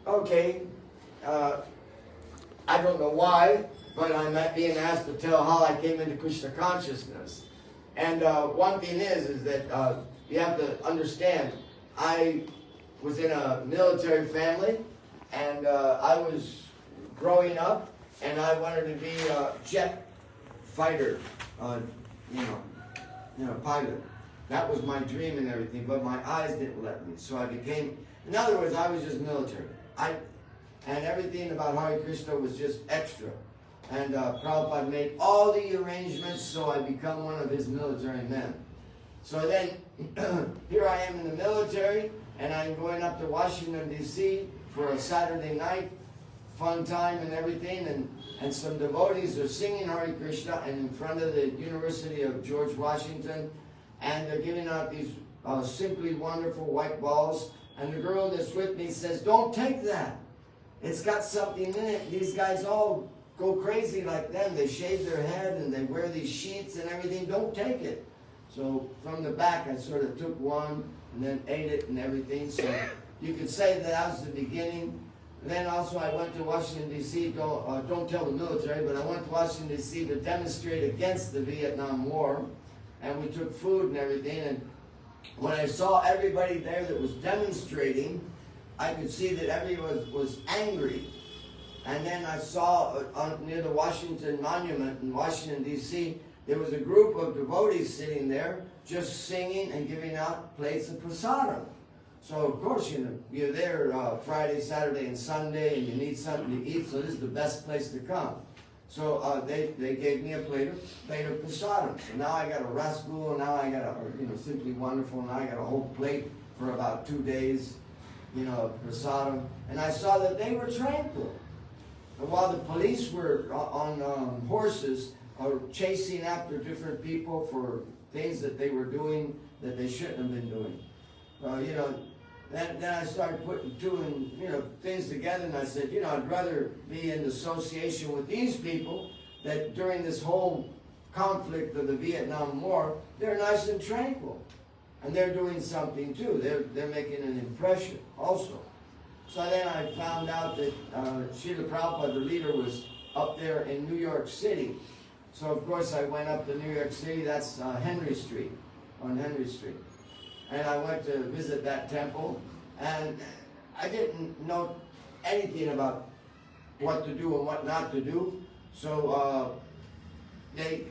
okay, I don't know why, but I'm not being asked to tell how I came into Krishna consciousness. And one thing is that you have to understand, I was in a military family, and I was growing up, and I wanted to be a jet fighter, pilot. That was my dream and everything, but my eyes didn't let me. So I became, in other words, I was just military. And everything about Hare Krishna was just extra. And Prabhupada made all the arrangements so I become one of his military men. So then, here I am in the military, and I'm going up to Washington, D.C. for a Saturday night, fun time and everything, and some devotees are singing Hare Krishna and in front of the University of George Washington, and they're giving out these simply wonderful white balls, and the girl that's with me says, "Don't take that. It's got something in it." These guys all go crazy like them. They shave their head and they wear these sheets and everything. Don't take it. So from the back, I sort of took one and then ate it and everything. So you could say that was the beginning. And then also I went to Washington, D.C. Don't tell the military, but I went to Washington, D.C. to demonstrate against the Vietnam War. And we took food and everything. And when I saw everybody there that was demonstrating, I could see that everyone was angry. And then I saw near the Washington Monument in Washington, D.C., there was a group of devotees sitting there just singing and giving out plates of prasadam. So, of course, you're there Friday, Saturday, and Sunday, and you need something to eat, so this is the best place to come. So they gave me a plate of prasadam. So now I got a rascal, now I got simply wonderful, now I got a whole plate for about 2 days, prasadam. And I saw that they were tranquil. And while the police were on horses, chasing after different people for things that they were doing that they shouldn't have been doing. Then I started putting things together, and I said, I'd rather be in association with these people that during this whole conflict of the Vietnam War, they're nice and tranquil. And they're doing something too. They're making an impression also. So then I found out that Srila Prabhupada, the leader, was up there in New York City. So of course I went up to New York City, that's Henry Street, on Henry Street. And I went to visit that temple, and I didn't know anything about what to do and what not to do. So they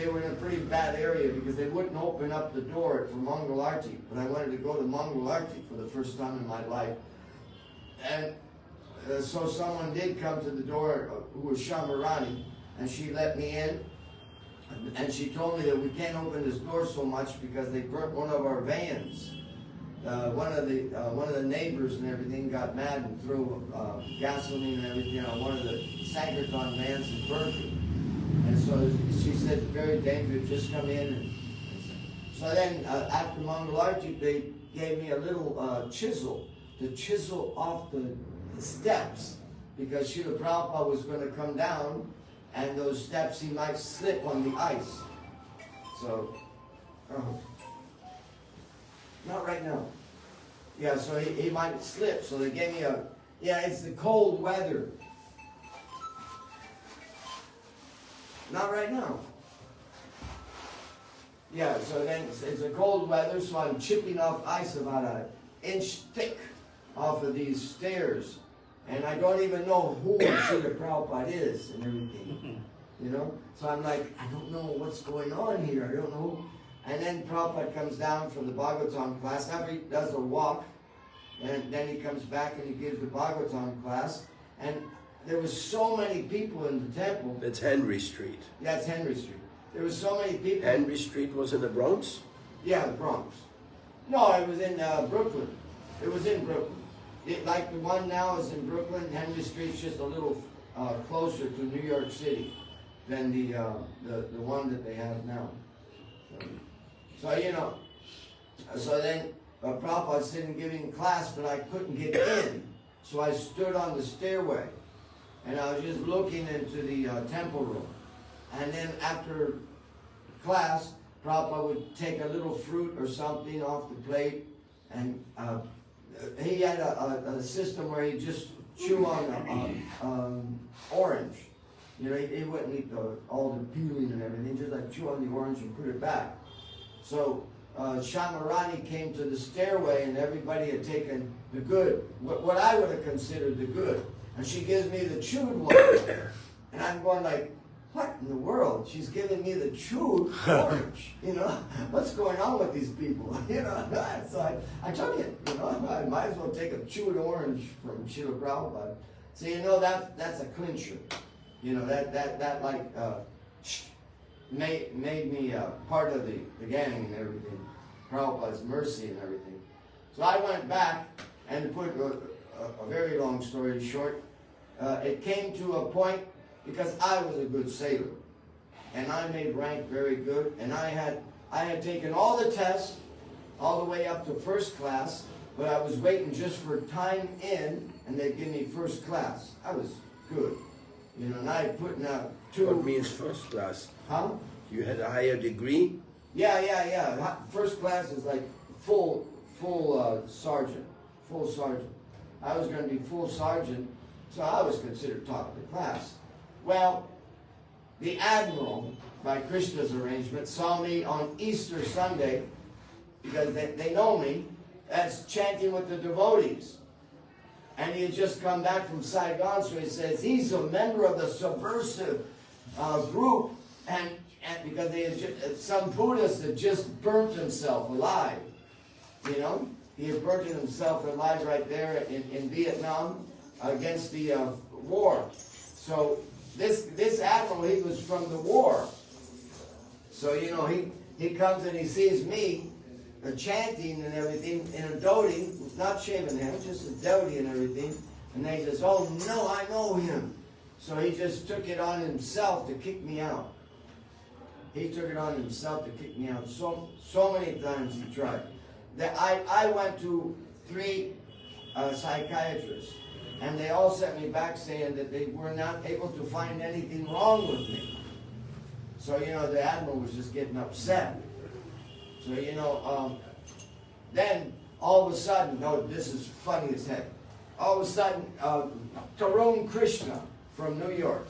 were in a pretty bad area because they wouldn't open up the door for Mangal Arti. But I wanted to go to Mangal Arti for the first time in my life. And so someone did come to the door who was Shamarani, and she let me in. And she told me that we can't open this door so much because they burnt one of our vans. One of the neighbors and everything got mad and threw gasoline and everything on one of the Sankirtan vans and burnt it. And so she said, it's very dangerous, just come in. So then after Mangal Arti, they gave me a little chisel to chisel off the steps, because Srila Prabhupada was going to come down, and those steps he might slip on the ice. So, not right now. Yeah, so he might slip. So they gave me it's the cold weather. Not right now. Yeah, so then it's a cold weather, so I'm chipping off ice about an inch thick off of these stairs. And I don't even know who Srila Prabhupada is and everything, So I'm like, I don't know what's going on here. I don't know. And then Prabhupada comes down from the Bhagavatam class. After he does a walk, and then he comes back and he gives the Bhagavatam class. And there was so many people in the temple. It's Henry Street. Yeah, it's Henry Street. There was so many people. Henry Street was in the Bronx? Yeah, the Bronx. No, it was in Brooklyn. It was in Brooklyn. Like the one now is in Brooklyn. Henry Street's just a little closer to New York City than the one that they have now. So then Prabhupada's sitting giving class, but I couldn't get in. So I stood on the stairway, and I was just looking into the temple room. And then after class, Prabhupada would take a little fruit or something off the plate, and he had a system where he'd just chew on orange. You know, he wouldn't eat all the peeling and everything, just like chew on the orange and put it back. So Shamarani came to the stairway and everybody had taken the good, what I would have considered the good. And she gives me the chewed one. And I'm going like, what in the world? She's giving me the chewed orange. You know, what's going on with these people? You know, so I took it. You know, I might as well take a chewed orange from Srila Prabhupada. So you know that's a clincher. You know that like made me part of the gang and everything. Prabhupada's mercy and everything. So I went back and to put a very long story short, it came to a point. Because I was a good sailor, and I made rank very good, and I had taken all the tests, all the way up to first class, but I was waiting just for time in, and they'd give me first class. I was good, you know, and I had put out 2. What means first class? Huh? You had a higher degree? Yeah. First class is like full sergeant, full sergeant. I was going to be full sergeant, so I was considered top of the class. Well, the admiral, by Krishna's arrangement, saw me on Easter Sunday, because they know me, as chanting with the devotees. And he had just come back from Saigon, so he says, he's a member of the subversive group, and because they had some Buddhist had just burnt himself alive, you know? He had burnt himself alive right there in Vietnam against the war. So this admiral, he was from the war. So, you know, he comes and he sees me chanting and everything in a dhoti, not shaving head, just a dhoti and everything. And then he says, oh no, I know him. So he just took it on himself to kick me out. He took it on himself to kick me out. So many times he tried. I went to 3 psychiatrists. And they all sent me back saying that they were not able to find anything wrong with me. So, you know, the admiral was just getting upset. So, you know, then all of a sudden, this is funny as heck. All of a sudden, Tarun Krishna from New York,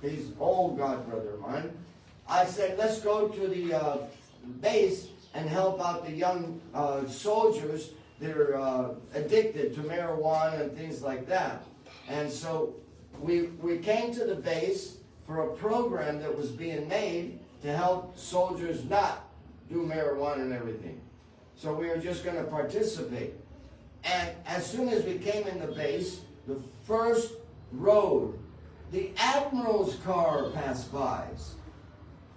he's an old godbrother of mine. I said, let's go to the base and help out the young soldiers that are addicted to marijuana and things like that. And so we came to the base for a program that was being made to help soldiers not do marijuana and everything. So we were just going to participate. And as soon as we came in the base, the first road, the admiral's car passed by.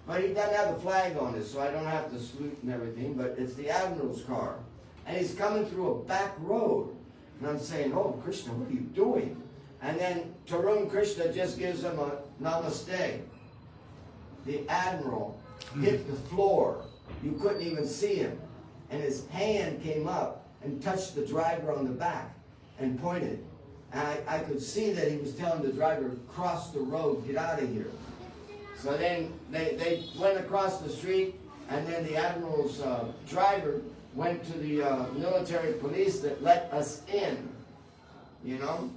But he doesn't have the flag on it, so I don't have to salute and everything, but it's the admiral's car. And he's coming through a back road. And I'm saying, oh, Krishna, what are you doing? And then Tarun Krishna just gives him a namaste. The admiral hit the floor. You couldn't even see him. And his hand came up and touched the driver on the back and pointed. And I could see that he was telling the driver, cross the road, get out of here. So then they went across the street, and then the admiral's driver went to the military police that let us in, you know?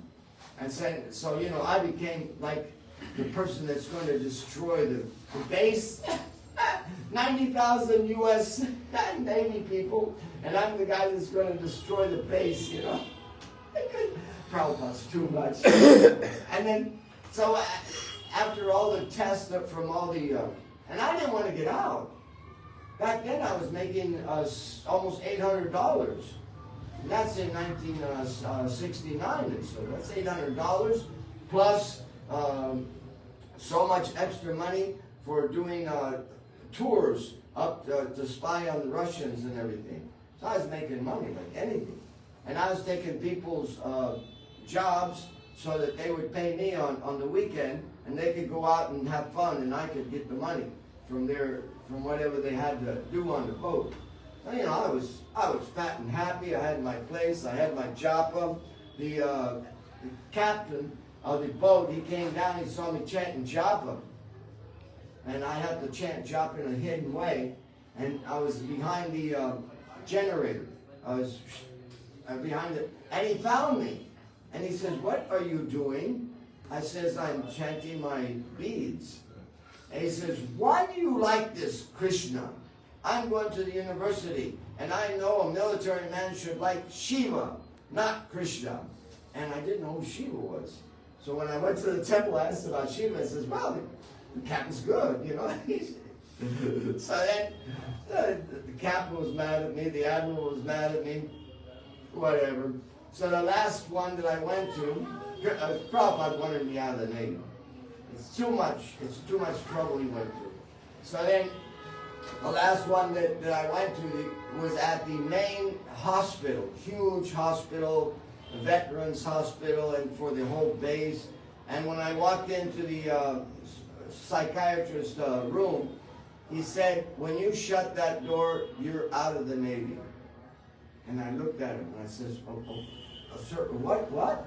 And said, so, you know, I became like the person that's going to destroy the base. 90,000 U.S. Navy people, and I'm the guy that's going to destroy the base, you know? Prabhupada's too much. And then, so after all the tests from all the, and I didn't want to get out. Back then I was making almost $800. And that's in 1969, and so that's $800 plus so much extra money for doing tours up to spy on the Russians and everything. So I was making money like anything. And I was taking people's jobs so that they would pay me on the weekend, and they could go out and have fun, and I could get the money from whatever they had to do on the boat. So, you know, I was fat and happy. I had my place. I had my japa. The captain of the boat, he came down. He saw me chanting japa, and I had to chant japa in a hidden way. And I was behind the generator. I was behind it. And he found me. And he says, what are you doing? I says, I'm chanting my beads. And he says, why do you like this Krishna? I'm going to the university, and I know a military man should like Shiva, not Krishna. And I didn't know who Shiva was. So when I went to the temple, I asked about Shiva. I says, well, the captain's good, you know. So then the captain was mad at me, the admiral was mad at me, whatever. So the last one that I went to, Prabhupada wanted me out of the Navy. It's too much trouble he went through. So then the last one that I went to was at the main hospital, huge hospital, the Veterans Hospital, and for the whole base. And when I walked into the psychiatrist's room, he said, when you shut that door, you're out of the Navy. And I looked at him and I says, sir, what?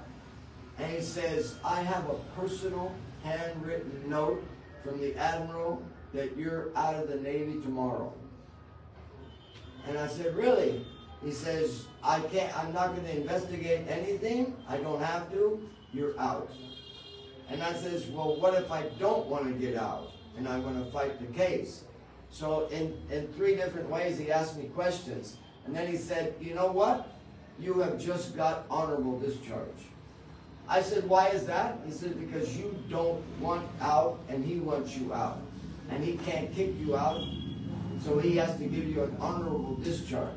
And he says, I have a personal handwritten note from the Admiral that you're out of the Navy tomorrow. And I said, really? He says, I'm not going to investigate anything. I don't have to. You're out. And I says, well, what if I don't want to get out and I want to fight the case? So in 3 different ways, he asked me questions. And then he said, you know what? You have just got honorable discharge. I said, why is that? He said, because you don't want out and he wants you out. And he can't kick you out, so he has to give you an honorable discharge.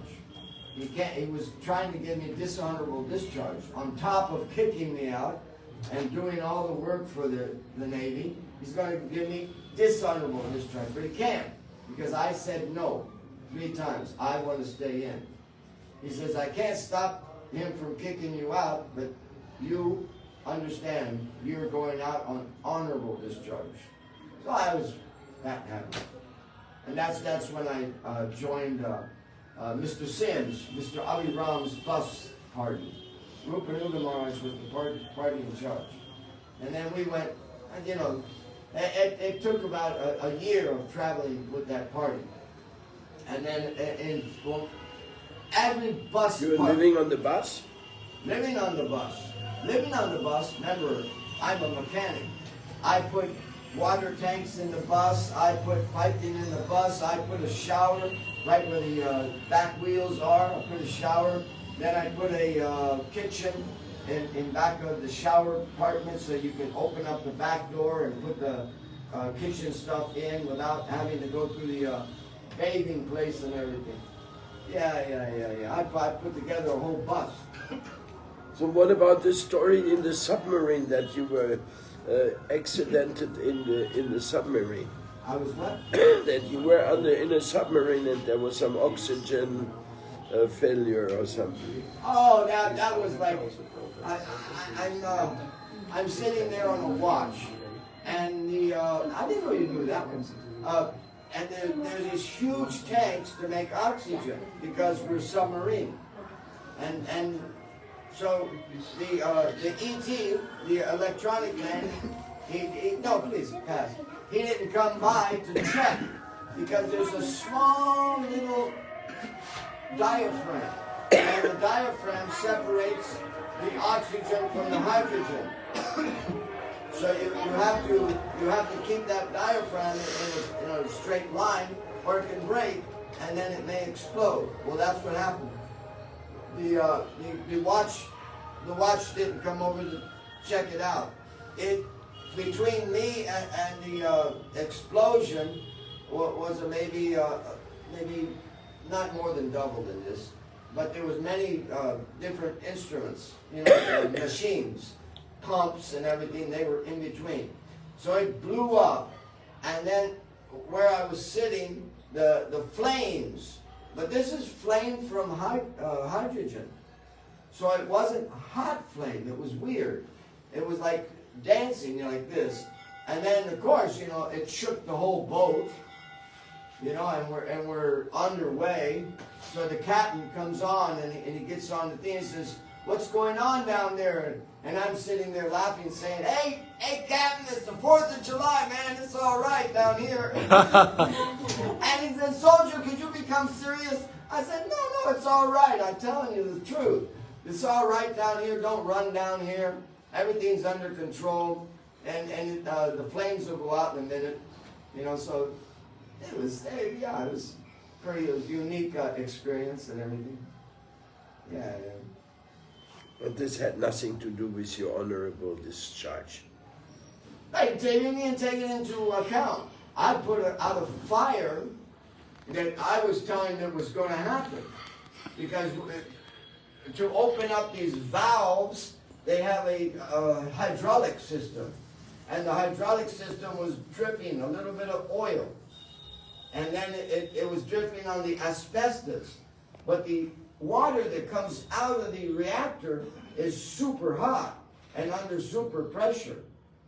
He was trying to give me dishonorable discharge. On top of kicking me out and doing all the work for the Navy, he's going to give me dishonorable discharge. But he can't, because I said no 3 times. I want to stay in. He says, I can't stop him from kicking you out, but you understand you're going out on honorable discharge. So I was that happy. And that's when I joined Mr. Sims, Mr. Aviram's bus party. Rupanuga Maharaj was the party in charge. And then we went, and you know, it took about a year of traveling with that party. And then every bus You were party, living on the bus? Living on the bus. Living on the bus, remember, I'm a mechanic. I put water tanks in the bus, I put piping in the bus, I put a shower right where the back wheels are, I put a shower. Then I put a kitchen in back of the shower compartment so you can open up the back door and put the kitchen stuff in without having to go through the bathing place and everything. Yeah. I put together a whole bus. So what about the story in the submarine that you were accidented in the submarine? I was what? That you were in a submarine and there was some oxygen failure or something. Oh, that was like, I'm sitting there on a watch, and I didn't know you knew that one. And there's these huge tanks to make oxygen because we're submarine, and so the ET, the electronic man, no, please pass. He didn't come by to check because there's a small little diaphragm, and the diaphragm separates the oxygen from the hydrogen. So you have to keep that diaphragm in a straight line, or it can break, and then it may explode. Well, that's what happened. The watch didn't come over to check it out. Between me and the explosion was maybe not more than double than this, but there was many different instruments, machines, pumps and everything. They were in between. So it blew up, and then where I was sitting, the flames. But this is flame from hydrogen. So it wasn't hot flame. It was weird. It was like dancing like this. And then, of course, it shook the whole boat. And we're underway. So the captain comes on and he gets on the thing and says, "What's going on down there?" And I'm sitting there laughing, saying, Hey, Captain, it's the 4th of July, man. It's all right down here. And he said, "Soldier, could you become serious?" I said, No, it's all right. I'm telling you the truth. It's all right down here. Don't run down here. Everything's under control, and the flames will go out in a minute. You know, so it was it was pretty unique experience and everything. Yeah. But this had nothing to do with your honorable discharge. Hey, you didn't take it into account. I put out a fire that I was telling them was going to happen. Because to open up these valves, they have a hydraulic system. And the hydraulic system was dripping a little bit of oil. And then it was dripping on the asbestos. But the water that comes out of the reactor is super hot and under super pressure.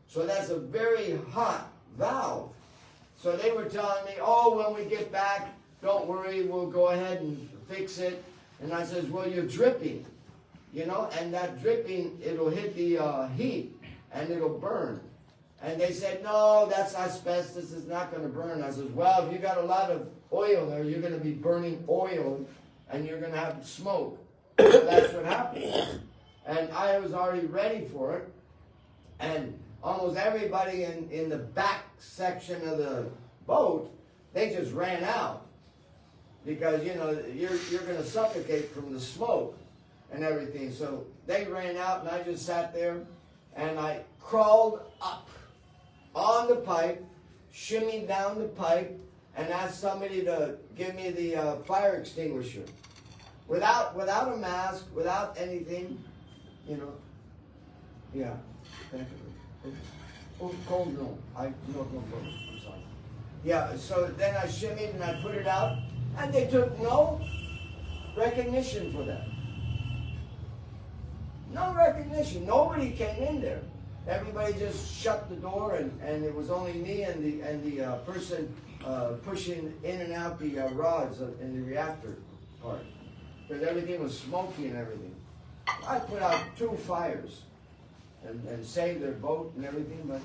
So that's a very hot valve. So they were telling me, oh, when we get back, don't worry, we'll go ahead and fix it. And I says, well, you're dripping, you know, and that dripping, it'll hit the heat and it'll burn. And they said, no, that's asbestos, it's not going to burn. I says, well, if you got a lot of oil there, you're going to be burning oil and you're going to have smoke. So that's what happened. And I was already ready for it. And almost everybody in the back section of the boat, they just ran out. Because, you know, you're going to suffocate from the smoke and everything. So they ran out and I just sat there and I crawled up on the pipe, shimmied down the pipe, and asked somebody to give me the fire extinguisher. Without a mask, without anything, you know. Yeah. Oh, cold, no. No. I'm sorry. Yeah, so then I shimmied and I put it out, and they took no recognition for that. No recognition. Nobody came in there. Everybody just shut the door, and it was only me and the person pushing in and out the rods in the reactor part. Because everything was smoky and everything. I put out 2 fires and saved their boat and everything, but...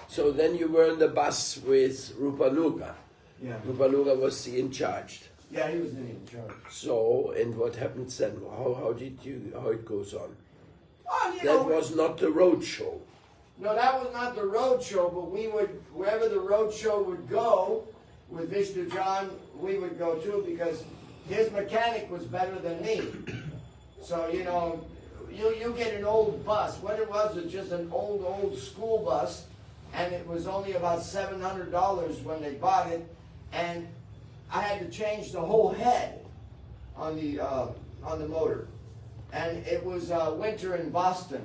So then you were in the bus with Rupanuga. Yeah. Rupanuga was in charge. Yeah, he was in charge. So, and what happens then? How it goes on? Oh, you That know, was not the road show. No, that was not the road show, but we would, wherever the road show would go, with Vishnu John, we would go too, because his mechanic was better than me. So, you know, you get an old bus. What it was just an old school bus, and it was only about $700 when they bought it, and I had to change the whole head on the motor. And it was winter in Boston.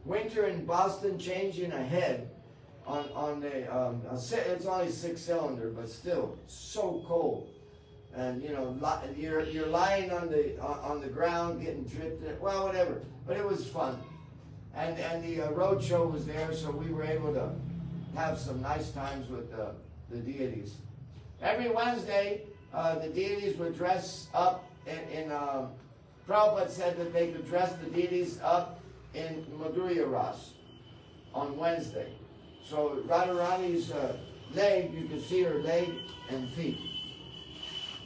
Winter in Boston, changing a head on the, it's only 6-cylinder, but still so cold. And you know, you're lying on the ground, getting dripped. Well, whatever. But it was fun. And the road show was there, so we were able to have some nice times with the deities. Every Wednesday, the deities would dress up in Prabhupada said that they could dress the deities up in Madhurya Ras on Wednesday. So Radharani's leg, you can see her leg and feet.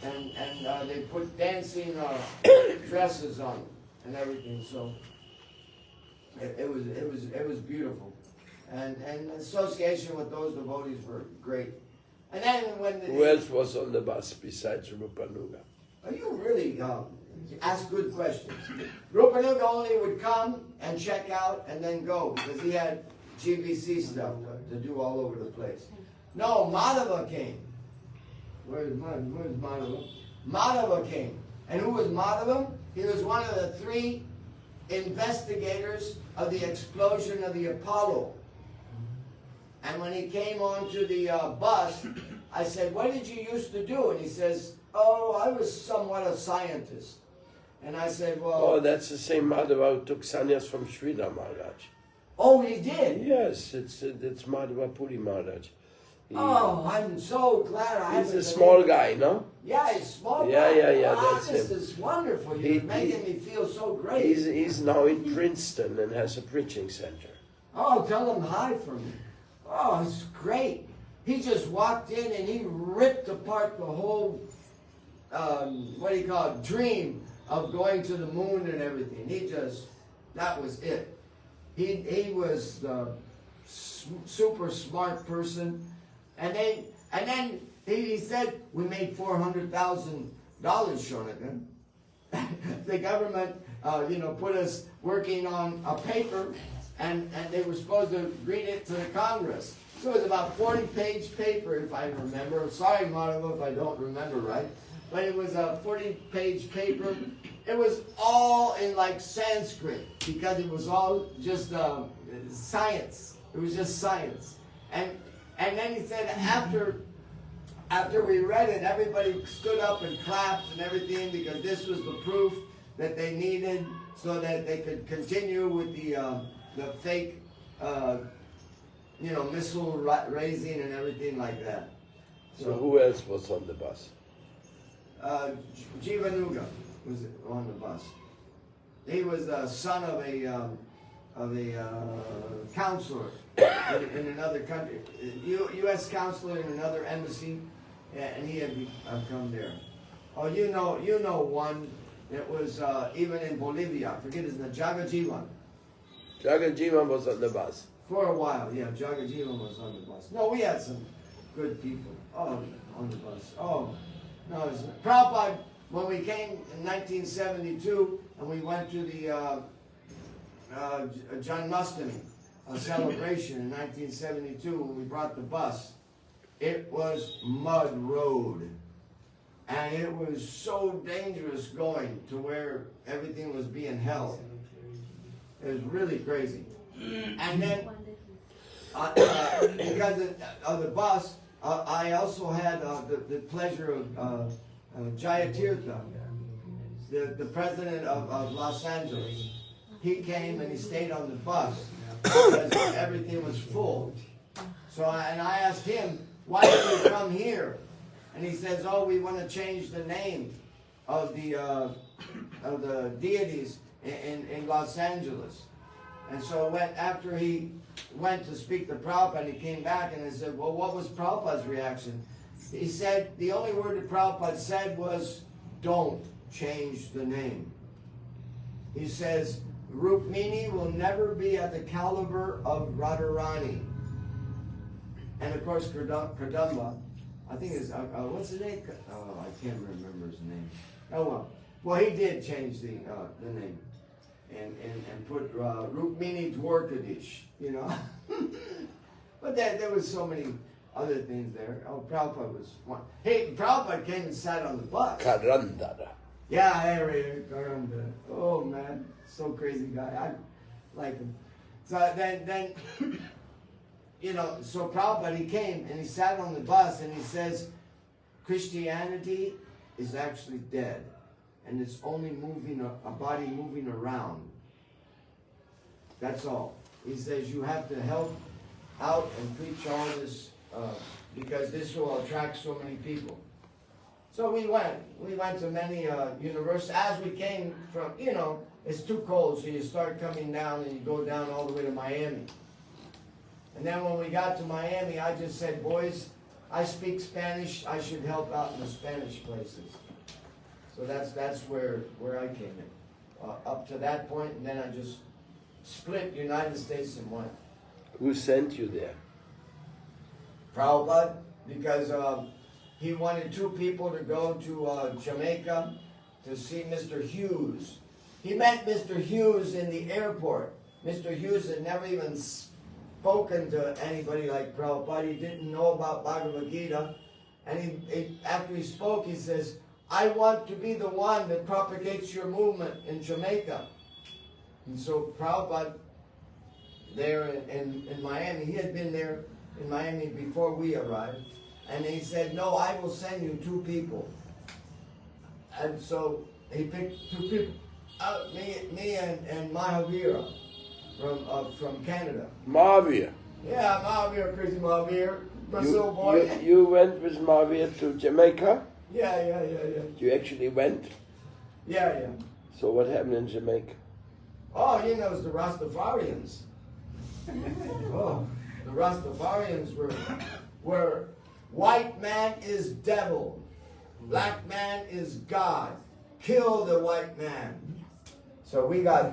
And they put dancing dresses on and everything. So it was beautiful. And association with those devotees were great. And then when Who else was on the bus besides Rupanuga? Are you really ask good questions? Rupanuga only would come and check out and then go because he had GBC stuff to do all over the place. No, Madhava came. Where's Madhava? Madhava came. And who was Madhava? He was one of the 3 investigators of the explosion of the Apollo. And when he came onto the bus, I said, what did you used to do? And he says, oh, I was somewhat a scientist. And I said, well... Oh, that's the same Madhava who took sannyas from Sridhar Maharaj. Oh, he did? Yes, it's Madhava Puri Maharaj. Oh, I'm so glad He's a small guy, no? Yeah, he's small guy. Yeah, wow, that's this him. is wonderful. You're making me feel so great. He's now in Princeton and has a preaching center. Oh, tell him hi for me. Oh, it's great. He just walked in and he ripped apart the whole, dream of going to the moon and everything. That was it. He was the super smart person. And then he said, we made $400,000, Saunaka. The government, put us working on a paper, and they were supposed to read it to the Congress. So it was about 40-page paper, if I remember. Sorry, Marlo, if I don't remember right. But it was a 40-page paper. It was all in like Sanskrit, because it was all just science. It was just science. And then he said after we read it, everybody stood up and clapped and everything, because this was the proof that they needed so that they could continue with the fake, missile raising and everything like that. So who else was on the bus? Jivanuga was on the bus. He was the son of a counselor in another country, U.S. counselor in another embassy, and he had come there. Oh, you know one that was even in Bolivia. I forget his name. Jagajivan. Jagajivan was on the bus. For a while, yeah. Jagajivan was on the bus. No, we had some good people. Oh, on the bus. Oh, no, it's Prabhupada. When we came in 1972, and we went to the Janmashtami, a celebration in 1972, when we brought the bus, it was mud road. And it was so dangerous going to where everything was being held. It was really crazy. And then, because of the bus, I also had the pleasure of Jayatirtha, the president of Los Angeles. He came and he stayed on the bus because everything was full. So I asked him, why did you come here? And he says, oh, we want to change the name of the deities in Los Angeles. And so after he went to speak to Prabhupada, he came back and he said, well, what was Prabhupada's reaction? He said, the only word that Prabhupada said was, don't change the name. He says, Rukmini will never be at the caliber of Radharani. And of course, Kadamba, I think is, what's his name? Oh, I can't remember his name. Oh, well. Well, he did change the name and put Rukmini Dwarkadish, But there was so many other things there. Oh, Prabhupada was one. Hey, Prabhupada came and sat on the bus. Karandara. Yeah, Karandara. Oh, man. So crazy guy. I like him. So then so Prabhupada, he came and he sat on the bus and he says, Christianity is actually dead. And it's only a body moving around. That's all. He says you have to help out and preach all this because this will attract so many people. So we went to many universities. As we came from, it's too cold, so you start coming down and you go down all the way to Miami. And then when we got to Miami, I just said, boys, I speak Spanish. I should help out in the Spanish places. So that's where I came in. Up to that point, and then I just split United States in one. Who sent you there? Prabhupada, because he wanted 2 people to go to Jamaica to see Mr. Hughes. He met Mr. Hughes in the airport. Mr. Hughes had never even spoken to anybody like Prabhupada. He didn't know about Bhagavad Gita. And after he spoke, he says, I want to be the one that propagates your movement in Jamaica. And so Prabhupada, there in Miami, he had been there in Miami before we arrived. And he said, no, I will send you 2 people. And so he picked 2 people. Me and Mahavira from Canada. Mahavir. Yeah, Mahavir, crazy Mahavir. Brazil boy. You went with Mahavir to Jamaica? Yeah. You actually went? Yeah. So what happened in Jamaica? Oh, it's the Rastafarians. Oh, the Rastafarians were white man is devil, black man is God, kill the white man. So we got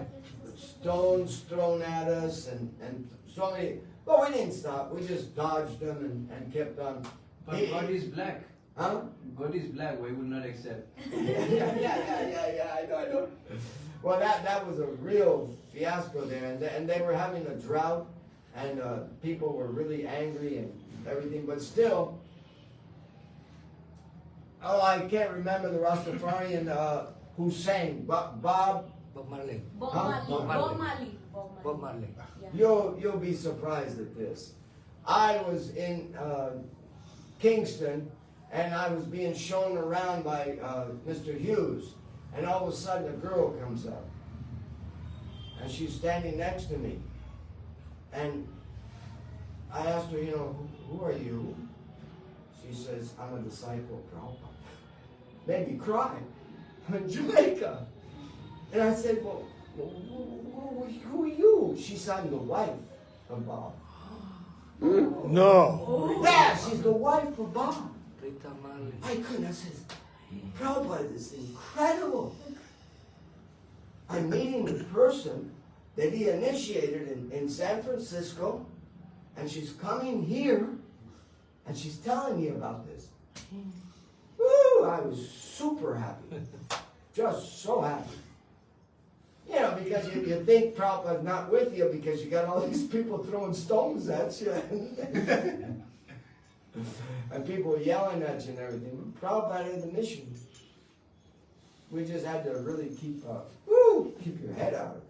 stones thrown at us and so many, but we didn't stop. We just dodged them and kept on. But God is black. Huh? God is black. Why would not accept? Yeah, I know. Well, that was a real fiasco there, and they were having a drought, and people were really angry and everything, but still, I can't remember the Rastafarian who sang, Bob Marley. Huh? Bob Marley. Yeah. You'll be surprised at this. I was in Kingston, and I was being shown around by Mr. Hughes, and all of a sudden a girl comes up, and she's standing next to me, and I asked her, who are you? She says, I'm a disciple of Prabhupada. Made me cry. I'm in Jamaica. And I said, well, who are you? She said, I'm the wife of Bob. No. Yeah, she's the wife of Bob. Rita Marley. I couldn't. I said, Prabhupada is incredible. I'm meeting the person that he initiated in San Francisco, and she's coming here, and she's telling me about this. Woo! I was super happy. Just so happy. Because you think Prabhupada's not with you because you got all these people throwing stones at you. And people yelling at you and everything. Prabhupada had the mission. We just had to really keep your head out.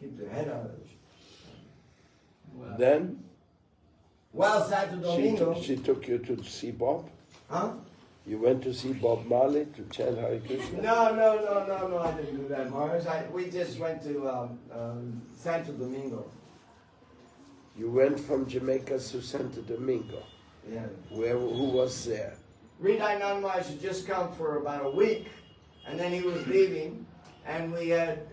Keep your head out of it. Wow. Then Well, Santo Domingo. she took you to see Bob? Huh? You went to see Bob Marley to chant Hare Krishna? No, I didn't do that, Mars. We just went to Santo Domingo. You went from Jamaica to Santo Domingo. Yeah. Who was there? Redai Nanmaj had just come for about a week, and then he was leaving, and we had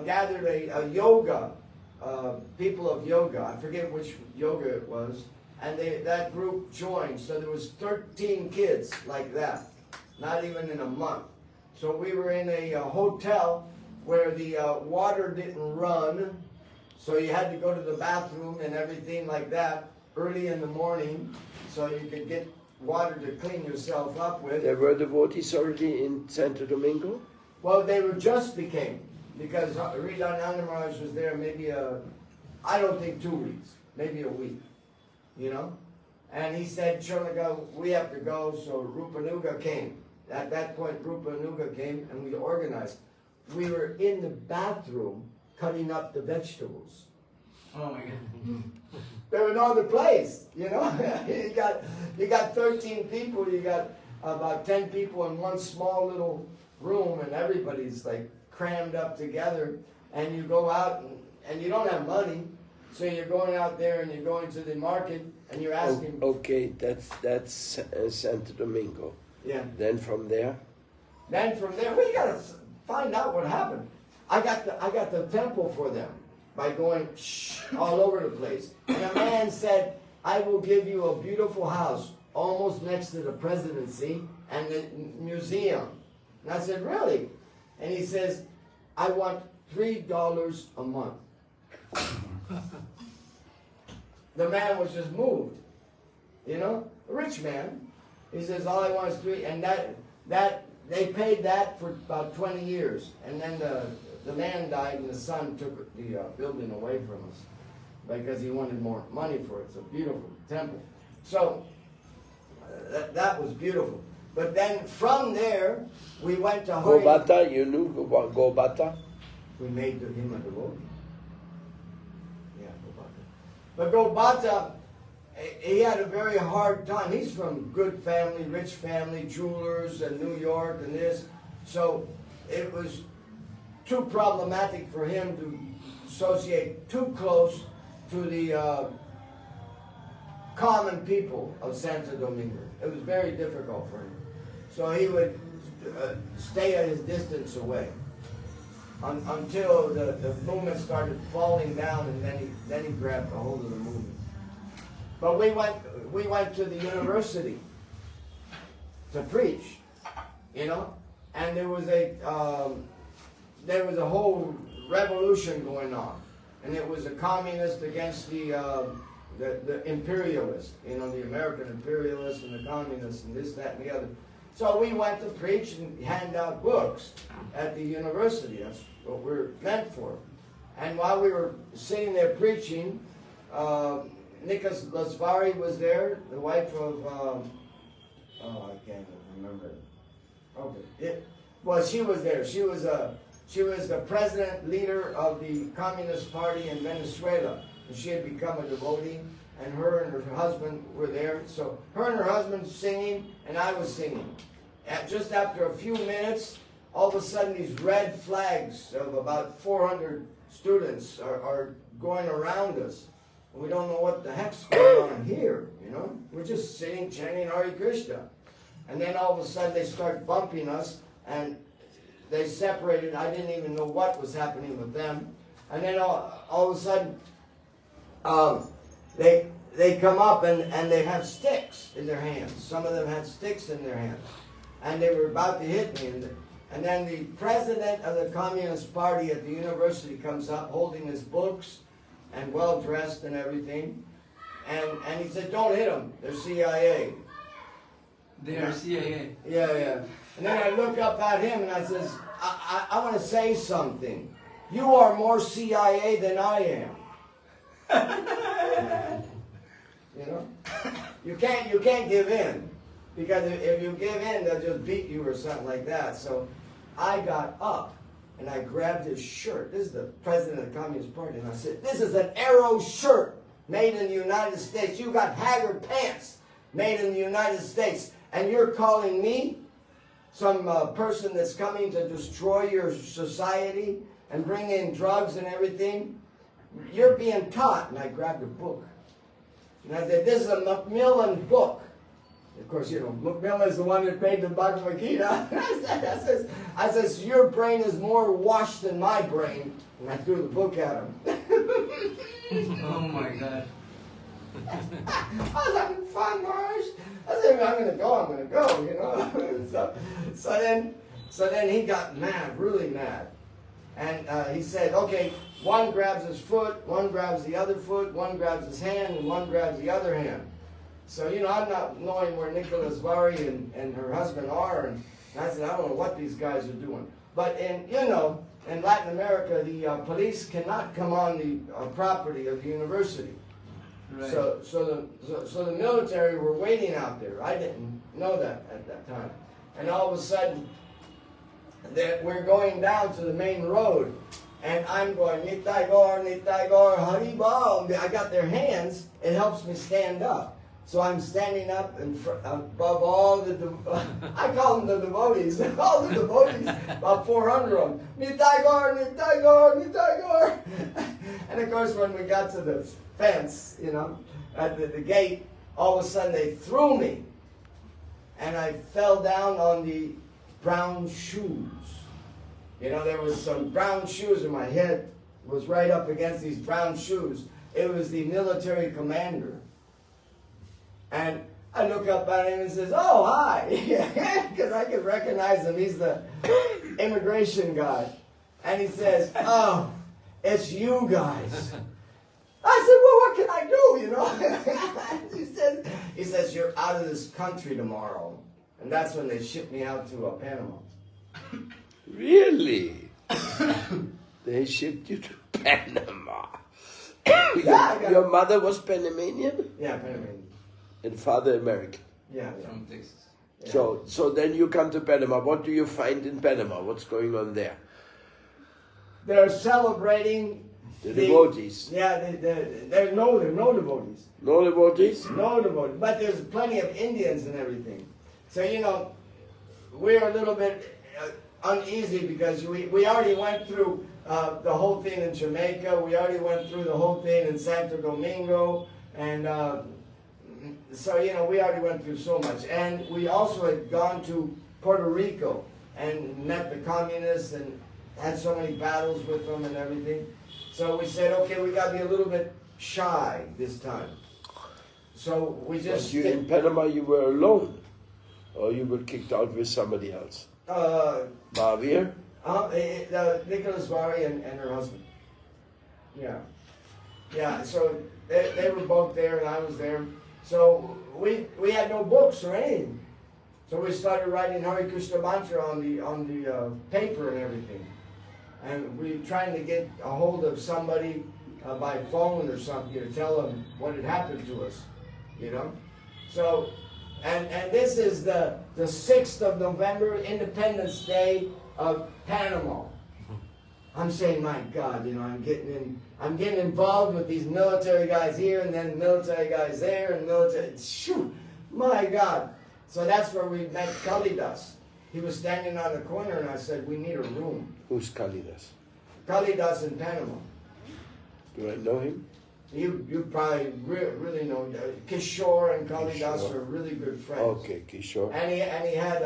gathered a yoga, people of yoga. I forget which yoga it was, and that group joined. So there was 13 kids like that, not even in a month. So we were in a hotel where the water didn't run, so you had to go to the bathroom and everything like that early in the morning, so you could get water to clean yourself up with. There were devotees already in Santo Domingo? Well, they were just became, because Rida Nandamaraj was there maybe I don't think 2 weeks, maybe a week, And he said, Saunaka, we have to go, so Rupanuga came. At that point, Rupanuga came, and we organized. We were in the bathroom cutting up the vegetables. Oh my God. There was no other place, you got 13 people, you got about 10 people in one small little room, and everybody's like crammed up together, and you go out and you don't have money, so you're going out there and you're going to the market and you're asking. Okay, that's Santo Domingo. Yeah. Then from there? Then from there, we gotta find out what happened. I got the temple for them by going all over the place. And a man said, I will give you a beautiful house almost next to the presidency and the museum. And I said, really? And he says, I want $3 a month. The man was just moved, a rich man. He says, all I want is $3, and that they paid that for about 20 years, and then the man died, and the son took the building away from us because he wanted more money for it. It's a beautiful temple. So that was beautiful. But then from there, we went to Gobata, you knew Gobata? We made him a devotee. Yeah, Gobata. But Gobata, he had a very hard time. He's from good family, rich family, jewelers in New York and this. So it was too problematic for him to associate too close to the common people of Santo Domingo. It was very difficult for him. So he would stay at his distance away until the movement started falling down, and then he grabbed a hold of the movement. But we went to the university to preach, and there was a whole revolution going on, and it was a communist against the imperialist, you know, the American imperialists and the communists and this, that, and the other. So we went to preach and hand out books at the university. That's what we're meant for. And while we were sitting there preaching, Nicholas Lasvari was there, the wife of, I can't remember. Okay. Well, she was there. She was the president, leader of the Communist Party in Venezuela. And she had become a devotee, and her husband were there. So her and her husband singing, and I was singing. Just after a few minutes, all of a sudden these red flags of about 400 students are going around us. We don't know what the heck's going on here, you know? We're just sitting, chanting Hare Krishna. And then all of a sudden they start bumping us, and they separated. I didn't even know what was happening with them. And then all of a sudden, they come up and they have sticks in their hands. Some of them had sticks in their hands. And they were about to hit me. And then the president of the Communist Party at the university comes up holding his books and well-dressed and everything. And he said, don't hit them. They're CIA. They are CIA. Yeah. And then I look up at him and I says, I want to say something. You are more CIA than I am. You know? You can't give in. Because if you give in, they'll just beat you or something like that. So I got up and I grabbed his shirt. This is the president of the Communist Party. And I said, this is an Arrow shirt made in the United States. You got Haggard pants made in the United States. And you're calling me some person that's coming to destroy your society and bring in drugs and everything? You're being taught. And I grabbed a book. And I said, this is a Macmillan book. Of course, you know, Macmillan is the one that made the Bhagavad Gita. I says, your brain is more washed than my brain. And I threw the book at him. Oh my God. I was having fun, Marsh. I said, I'm going to go, you know. so then he got mad, really mad. And he said, okay, one grabs his foot, one grabs the other foot, one grabs his hand, and one grabs the other hand. So, you know, I'm not knowing where Nicholas Vari and her husband are, and I said, I don't know what these guys are doing. But in Latin America, the police cannot come on the property of the university. Right. So the military were waiting out there. I didn't know that at that time. And all of a sudden, we're going down to the main road, and I'm going, Nitai Gaur, Haribol. I got their hands. It helps me stand up. So I'm standing up above all the, I call them the devotees, all the devotees, about 400 of them. Nitai Gaur, Nitai Gaur, Nitai Gaur. And of course, when we got to the fence, you know, at the gate, all of a sudden they threw me. And I fell down on the brown shoes. You know, there was some brown shoes, and my head was right up against these brown shoes. It was the military commander. And I look up at him and says, oh, hi. Because I could recognize him. He's the immigration guy. And he says, oh, it's you guys. I said, well, what can I do, you know? he says, you're out of this country tomorrow. And that's when they shipped me out to Panama. Really? They shipped you to Panama. Your mother was Panamanian? Yeah, Panamanian. And father American? Yeah. From Texas. Yeah. So then you come to Panama. What do you find in Panama? What's going on there? They're celebrating the devotees. Yeah, there are no devotees. No devotees? No devotees. But there's plenty of Indians and everything. So, you know, we're a little bit uneasy because we already went through the whole thing in Jamaica. We already went through the whole thing in Santo Domingo. And so, you know, we already went through so much. And we also had gone to Puerto Rico and met the communists and had so many battles with them and everything. So we said, okay, we got to be a little bit shy this time. So we just... But in Panama you were alone? Or you were kicked out with somebody else? Bavir? Nicholas Bari and her husband. Yeah. Yeah, so they were both there and I was there. So we had no books or anything. So we started writing Hare Krishna mantra on the paper and everything. And we were trying to get a hold of somebody by phone or something to tell them what had happened to us, you know. So, and this is the 6th of November, Independence Day of Panama. I'm saying, my God, you know, I'm getting involved with these military guys here and then military guys there and military. Shoot, my God. So that's where we met Kalidas. He was standing on the corner and I said, we need a room. Who's Kalidas? Kalidas in Panama. Do I know him? You probably really know. Kishore and Kalidas are really good friends. Okay, Kishore. And he had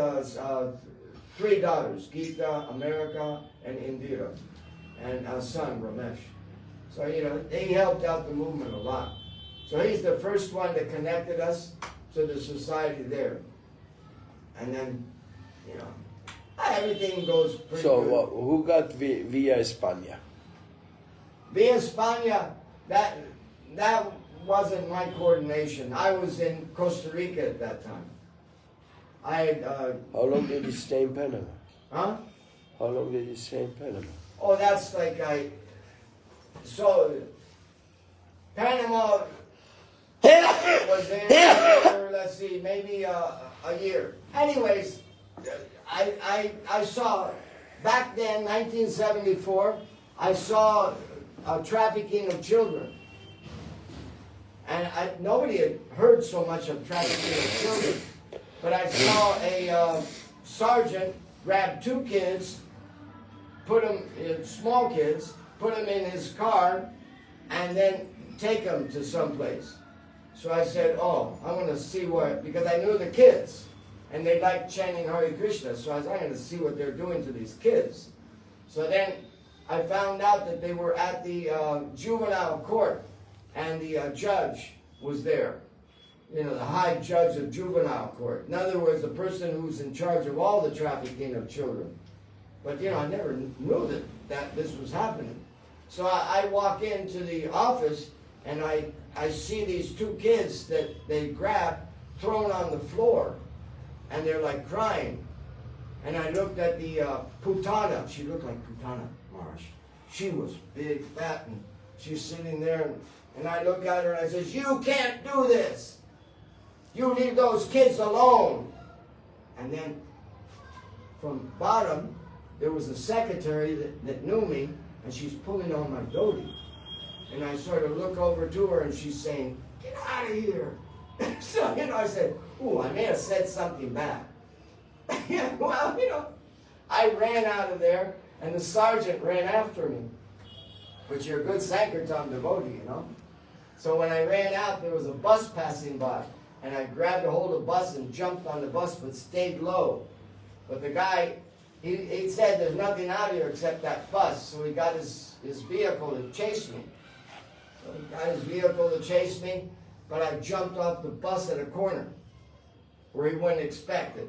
3 daughters, Geeta, America, and Indira, and a son, Ramesh. So, you know, he helped out the movement a lot. So he's the first one that connected us to the society there. And then, you know, everything goes pretty good. Who got Via España? Via España, that wasn't my coordination. I was in Costa Rica at that time. How long did you stay in Panama? Huh? How long did you stay in Panama? Oh, that's like so Panama was there for, let's see, maybe a year. Anyways, I saw, back then, 1974, I saw trafficking of children. And nobody had heard so much of trafficking of children. But I saw a sergeant grab 2 kids, put them, small kids, put them in his car, and then take them to someplace. So I said, oh, I want to see what, because I knew the kids, and they liked chanting Hare Krishna, so I was going to see what they're doing to these kids. So then I found out that they were at the juvenile court, and the judge was there. You know, the high judge of juvenile court. In other words, the person who's in charge of all the trafficking of children. But, you know, I never knew that this was happening. So I walk into the office, and I see these 2 kids that they grabbed, thrown on the floor, and they're like crying. And I looked at the Putana. She looked like Putana, Marsh. She was big, fat, and she's sitting there, and I look at her and I says, you can't do this. You leave those kids alone. And then from bottom, there was a secretary that knew me, and she's pulling on my dhoti. And I sort of look over to her, and she's saying, get out of here. So, you know, I said, ooh, I may have said something bad. Yeah, well, you know, I ran out of there, and the sergeant ran after me, which you're a good Sankirtan devotee, you know. So when I ran out, there was a bus passing by, and I grabbed a hold of the bus and jumped on the bus, but stayed low. But the guy, he said there's nothing out here except that bus, so he got his vehicle to chase me. So he got his vehicle to chase me, but I jumped off the bus at a corner where he wouldn't expect it.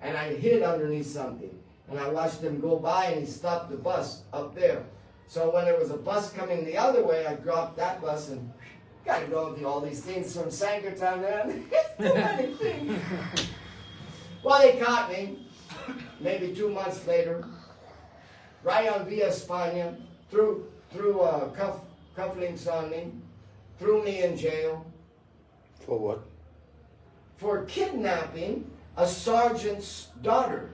And I hid underneath something. And I watched him go by, and he stopped the bus up there. So when there was a bus coming the other way, I dropped that bus and got to go do all these things from Sankirtan, man. It's too many things. Well, they caught me maybe 2 months later, right on Via España, threw cufflinks on me, threw me in jail. For what? For kidnapping a sergeant's daughter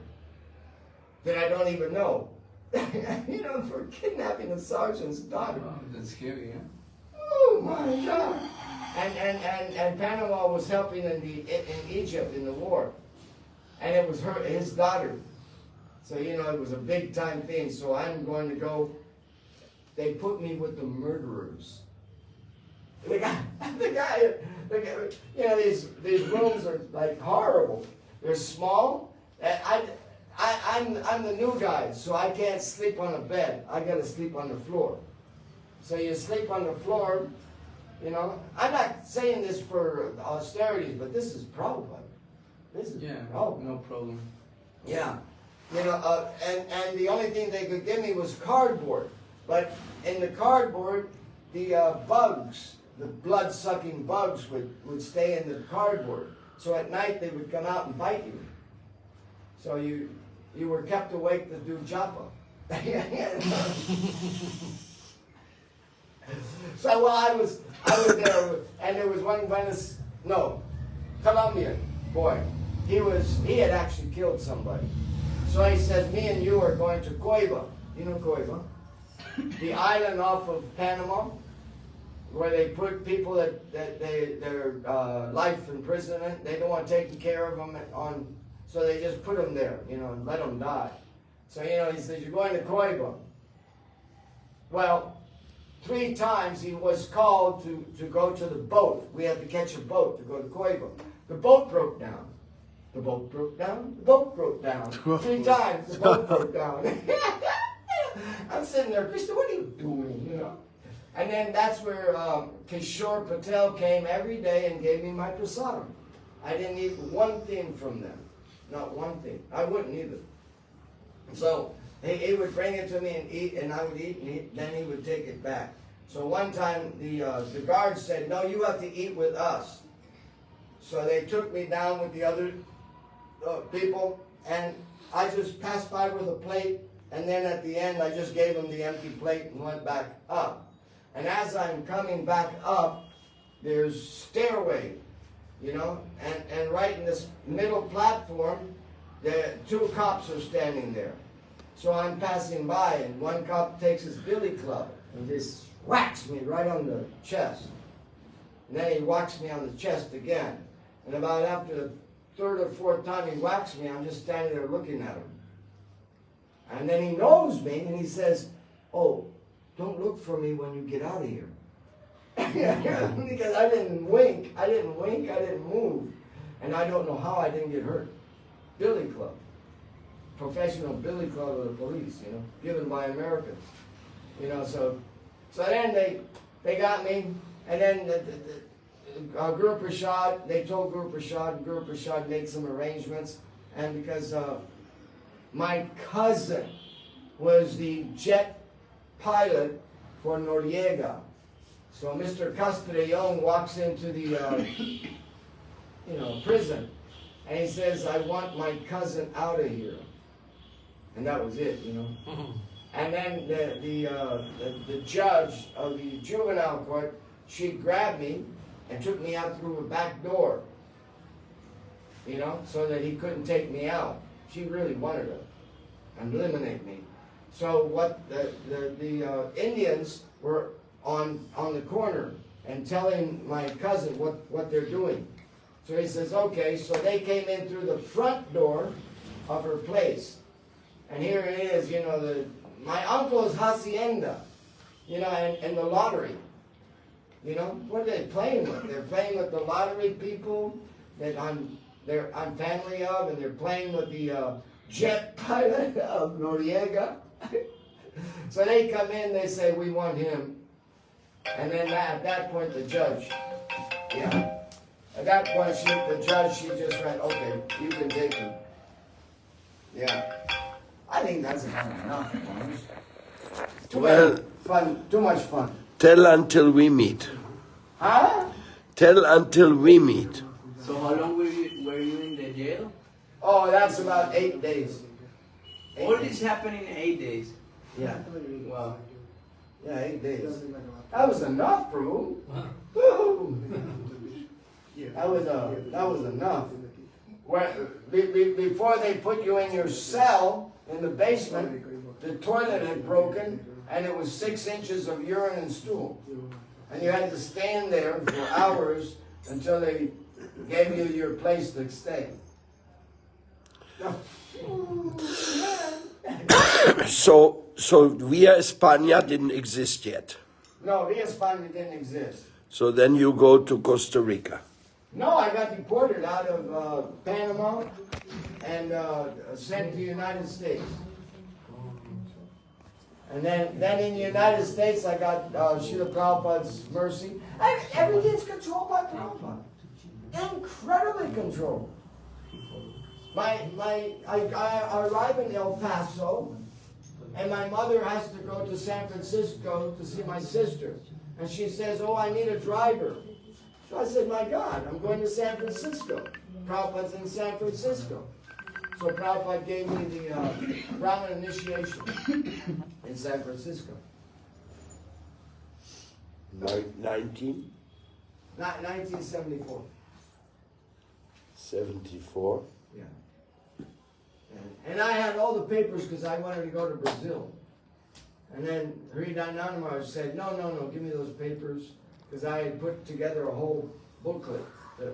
that I don't even know. You know, for kidnapping a sergeant's daughter. Oh, that's scary, huh? Oh my God! And Panama was helping in Egypt in the war, and it was his daughter. So you know, it was a big time thing. So I'm going to go. They put me with the murderers. The guy, you know, these rooms are like horrible. They're small. I'm the new guy, so I can't sleep on a bed. I got to sleep on the floor. So you sleep on the floor, you know. I'm not saying this for austerities, but this is Prabhupada. This is Prabhupada. No problem. Yeah. You know, and the only thing they could give me was cardboard. But in the cardboard, the bugs, the blood-sucking bugs would stay in the cardboard. So at night they would come out and bite you. So you were kept awake to do japa. So while I was there, and there was one Colombian boy. He had actually killed somebody. So he says, me and you are going to Cueva. You know Cueva? The island off of Panama, where they put people that their life imprisonment. They don't want taking care of them so they just put them there, you know, and let them die. So, you know, he says, you're going to Cueva. Well, 3 times he was called to go to the boat. We had to catch a boat to go to Cueva. The boat broke down. The boat broke down. The boat broke down. 3 times the boat broke down. I'm sitting there, Krishna, what are you doing? You know. And then that's where Kishore Patel came every day and gave me my prasadam. I didn't eat one thing from them, not one thing. I wouldn't either. So he would bring it to me and eat, and I would eat, and then he would take it back. So one time the guard said, no, you have to eat with us. So they took me down with the other people, and I just passed by with a plate, and then at the end I just gave them the empty plate and went back up. And as I'm coming back up, there's stairway, you know, and right in this middle platform, the 2 cops are standing there. So I'm passing by, and one cop takes his billy club and just whacks me right on the chest. And then he whacks me on the chest again. And about after the 3rd or 4th time he whacks me, I'm just standing there looking at him. And then he knows me, and he says, oh, don't look for me when you get out of here. Because I didn't wink, I didn't move. And I don't know how I didn't get hurt. Billy club. Professional billy club of the police, you know, given by Americans. You know, so then they got me, and then Guru Prasad, they told Guru Prasad made some arrangements, and because my cousin was the jet pilot for Noriega. So Mr. Castrillon walks into the prison, and he says, I want my cousin out of here. And that was it, you know. And then the judge of the juvenile court, she grabbed me and took me out through a back door, you know, so that he couldn't take me out. She really wanted to eliminate me. So what the Indians were on the corner and telling my cousin what they're doing. So he says, okay, so they came in through the front door of her place. And here it is, you know, my uncle's hacienda, you know, and the lottery. You know, what are they playing with? They're playing with the lottery people that I'm family of, and they're playing with the jet pilot of Noriega. So they come in, they say, we want him. And then at that point, the judge, at that point, the judge, she just went, okay, you can take him. Yeah. I think that's about enough. Too much fun. Tell until we meet. Huh? Tell until we meet. So how long were you in the jail? Oh, that's about 8 days. All this happened in 8 days. Yeah. Wow. Yeah, 8 days. That was enough, bro. That was enough. Before they put you in your cell in the basement, the toilet had broken, and it was 6 inches of urine and stool. And you had to stand there for hours until they gave you your place to stay. So Via España didn't exist yet. No, Via España didn't exist. So then you go to Costa Rica. No, I got deported out of Panama and sent to the United States. And then in the United States, I got Srila Prabhupada's mercy. Everything's controlled by Prabhupada. Incredibly controlled. I arrive in El Paso, and my mother has to go to San Francisco to see my sister. And she says, oh, I need a driver. So I said, my God, I'm going to San Francisco. Prabhupada's in San Francisco. So Prabhupada gave me the Brahmin initiation in San Francisco. 19? 1974. 74? Yeah. And I had all the papers because I wanted to go to Brazil. And then Hridayananda Maharaj said, no, give me those papers. Because I had put together a whole booklet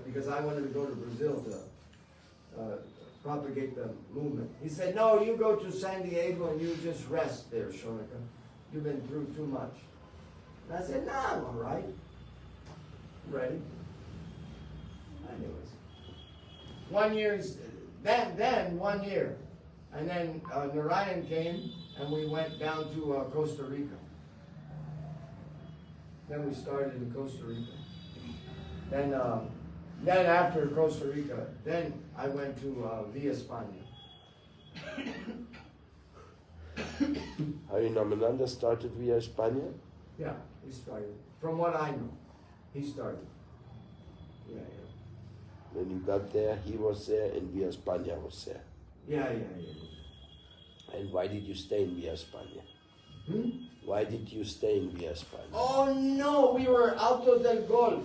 because I wanted to go to Brazil to propagate the movement. He said, no, you go to San Diego and you just rest there, Saunaka. You've been through too much. And I said, nah, I'm all right. I'm ready. Anyways. 1 year, then 1 year. And then Narayan came and we went down to Costa Rica. Then we started in Costa Rica. Then after Costa Rica, then I went to Villa España. Harinamananda started via España? Yeah, he started. From what I know, he started. Yeah. When you got there, he was there, and Via España was there. Yeah. And why did you stay in Via España? Why did you stay in Via España? Oh no, we were Altos del Golf.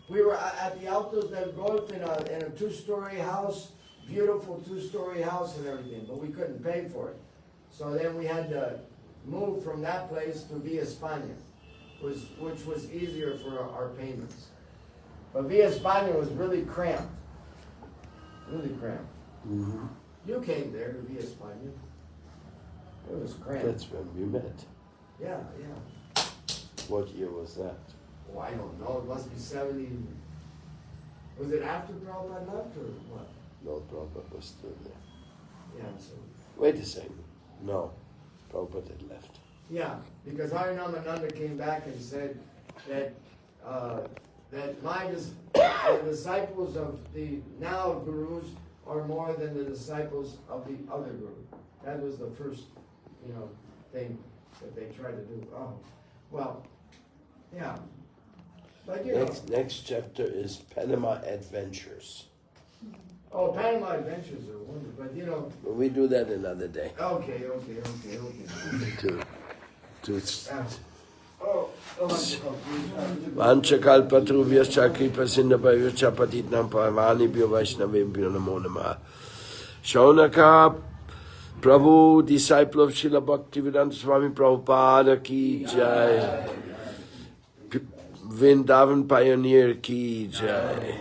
We were at the Altos del Golf in a two-story house, beautiful two-story house and everything, but we couldn't pay for it. So then we had to move from that place to Villa España, which was easier for our payments. But Villa España was really cramped. Really cramped. Mm-hmm. You came there to Villa España. It was cramped. That's when we met. Yeah. What year was that? Oh, I don't know. It must be 70. Was it after Prabhupada left or what? No, Prabhupada was still there. Yeah, so. Wait a second. No, Prabhupada had left. Yeah, because Harinamananda came back and said that the disciples of the now gurus are more than the disciples of the other guru. That was the first, thing that they tried to do. Oh, well, yeah. But Next chapter is Panama Adventures. Oh, Panama Adventures are wonderful, but We do that another day. Okay. Vanchakalpatrubhyascha kripasinabhavyacha patitnam pavanibhyo vaishnavebhyo namo namah. Saunaka Prabhu, disciple of Srila Bhaktivedanta Swami Prabhupada ki jai. Vrindavan pioneer ki jai.